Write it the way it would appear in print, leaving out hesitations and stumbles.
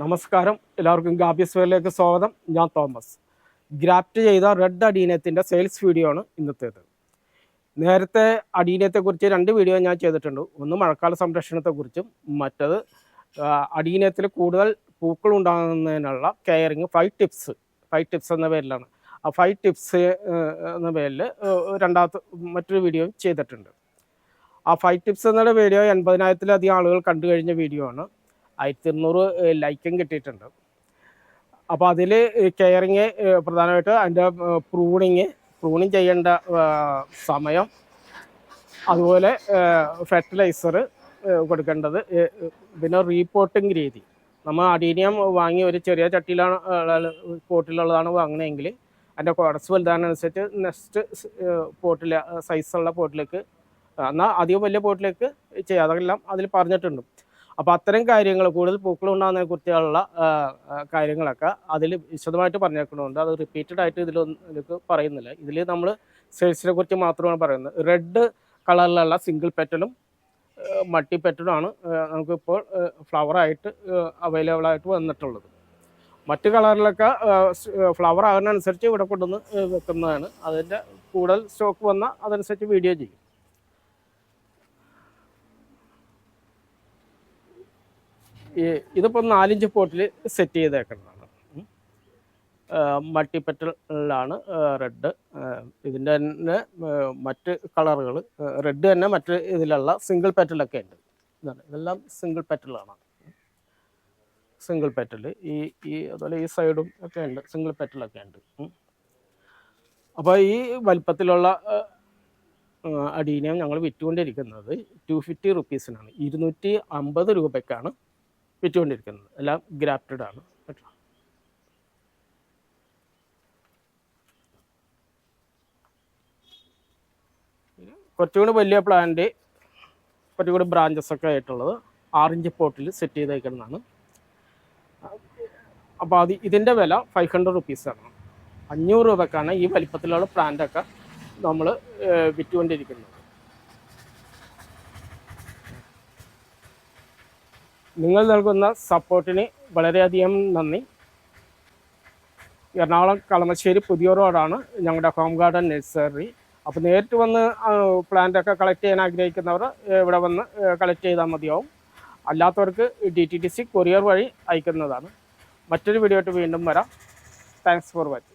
നമസ്കാരം, എല്ലാവർക്കും ഗാബിയസ് വെയറിലേക്ക് സ്വാഗതം. ഞാൻ തോമസ്. ഗ്രാഫ്റ്റ് ചെയ്ത റെഡ് അഡീനത്തിൻ്റെ സെയിൽസ് വീഡിയോ ആണ് ഇന്നത്തേത്. നേരത്തെ അഡീനത്തെക്കുറിച്ച് 2 വീഡിയോ ഞാൻ ചെയ്തിട്ടുണ്ട്. ഒന്ന് മഴക്കാല സംരക്ഷണത്തെക്കുറിച്ചും മറ്റത് അഡീനത്തിൽ കൂടുതൽ പൂക്കൾ ഉണ്ടാകുന്നതിനുള്ള കെയറിങ് 5 ടിപ്സ് എന്ന പേരിലാണ്. ആ 5 ടിപ്സ് എന്ന പേരിൽ മറ്റൊരു വീഡിയോ ചെയ്തിട്ടുണ്ട്. ആ 5 ടിപ്സ് എന്നുള്ള വീഡിയോ 80,000-ലധികം ആളുകൾ കണ്ടു കഴിഞ്ഞ വീഡിയോ ആണ്. 1200 ലൈക്കും കിട്ടിയിട്ടുണ്ട്. അപ്പോൾ അതിൽ കെയറിങ് പ്രധാനമായിട്ട് അതിൻ്റെ പ്രൂണിങ് ചെയ്യേണ്ട സമയം, അതുപോലെ ഫെർട്ടിലൈസർ കൊടുക്കേണ്ടത്, പിന്നെ റീപോട്ടിങ് രീതി. നമ്മൾ അഡീനിയം വാങ്ങി ഒരു ചെറിയ പോട്ടിലുള്ളതാണ് വാങ്ങണമെങ്കിൽ അതിൻ്റെ കുറച്ച് വലുതാനനുസരിച്ച് നെക്സ്റ്റ് പോട്ടിൽ സൈസുള്ള പോട്ടിലേക്ക്, എന്നാൽ അധികം വലിയ പോട്ടിലേക്ക് ചെയ്യാം. അതെല്ലാം അതിൽ പറഞ്ഞിട്ടുണ്ട്. അപ്പോൾ അത്തരം കാര്യങ്ങൾ, കൂടുതൽ പൂക്കൾ ഉണ്ടാകുന്നതിനെ കുറിച്ചുള്ള കാര്യങ്ങളൊക്കെ അതിൽ വിശദമായിട്ട് പറഞ്ഞേക്കണമുണ്ട്. അത് റിപ്പീറ്റഡ് ആയിട്ട് ഇതിലേക്ക് പറയുന്നില്ല. ഇതിൽ നമ്മൾ സെയിൽസിനെ കുറിച്ച് മാത്രമാണ് പറയുന്നത്. റെഡ് കളറിലുള്ള സിംഗിൾ പെറ്റലും മൾട്ടി പെറ്റലുമാണ് നമുക്കിപ്പോൾ ഫ്ലവറായിട്ട് അവൈലബിൾ ആയിട്ട് വന്നിട്ടുള്ളത്. മറ്റ് കളറിലൊക്കെ ഫ്ലവർ ആകുന്നതനുസരിച്ച് ഇവിടെ കൊണ്ടുവന്ന് വെക്കുന്നതാണ്. അതിൻ്റെ കൂടുതൽ സ്റ്റോക്ക് വന്നാൽ അതനുസരിച്ച് വീഡിയോ ചെയ്യും. ഇതിപ്പോൾ 4 ഇഞ്ച് പോട്ടിൽ സെറ്റ് ചെയ്തേക്കുന്നതാണ്. മൾട്ടി പെറ്റലാണ് റെഡ്. ഇതിൻ്റെ തന്നെ മറ്റ് കളറുകൾ റെഡ് തന്നെ മറ്റ് ഇതിലുള്ള സിംഗിൾ പെറ്റലൊക്കെ ഉണ്ട്. ഇതെല്ലാം സിംഗിൾ പെറ്റലാണ്. സിംഗിൾ പെറ്റൽ അതുപോലെ ഈ സൈഡും ഒക്കെ ഉണ്ട്, സിംഗിൾ പെറ്റലൊക്കെ ഉണ്ട്. അപ്പോൾ ഈ വലിപ്പത്തിലുള്ള അഡീനിയം ഞങ്ങൾ വിറ്റുകൊണ്ടിരിക്കുന്നത് 250 റുപ്പീസിനാണ്. 250 രൂപയ്ക്കാണ് വിറ്റുകൊണ്ടിരിക്കുന്നത്. എല്ലാം ഗ്രാഫ്റ്റഡ് ആണ് കേട്ടോ. കുറച്ചുകൂടി വലിയ പ്ലാന്റ്, കുറച്ചുകൂടി ബ്രാഞ്ചസ് ഒക്കെ ആയിട്ടുള്ളത് 6 ഇഞ്ച് പോട്ടിൽ സെറ്റ് ചെയ്തേക്കുന്നതാണ്. അപ്പോൾ ഇതിൻ്റെ വില 500 റുപ്പീസാണ്. 500 രൂപക്കാണ് ഈ വലിപ്പത്തിലുള്ള പ്ലാന്റൊക്കെ നമ്മൾ വിറ്റുകൊണ്ടിരിക്കുന്നത്. നിങ്ങൾ നൽകുന്ന സപ്പോർട്ടിന് വളരെയധികം നന്ദി. എറണാകുളം കളമശ്ശേരി പുതിയ റോഡാണ് ഞങ്ങളുടെ ഹോം ഗാർഡൻ നഴ്സറി. അപ്പോൾ നേരിട്ട് വന്ന് പ്ലാന്റൊക്കെ കളക്ട് ചെയ്യാൻ ആഗ്രഹിക്കുന്നവർ ഇവിടെ വന്ന് കളക്ട് ചെയ്താൽ മതിയാവും. അല്ലാത്തവർക്ക് DTDC കൊറിയർ വഴി അയക്കുന്നതാണ്. മറ്റൊരു വീഡിയോ ആയിട്ട് വീണ്ടും വരാം. Thanks for watching.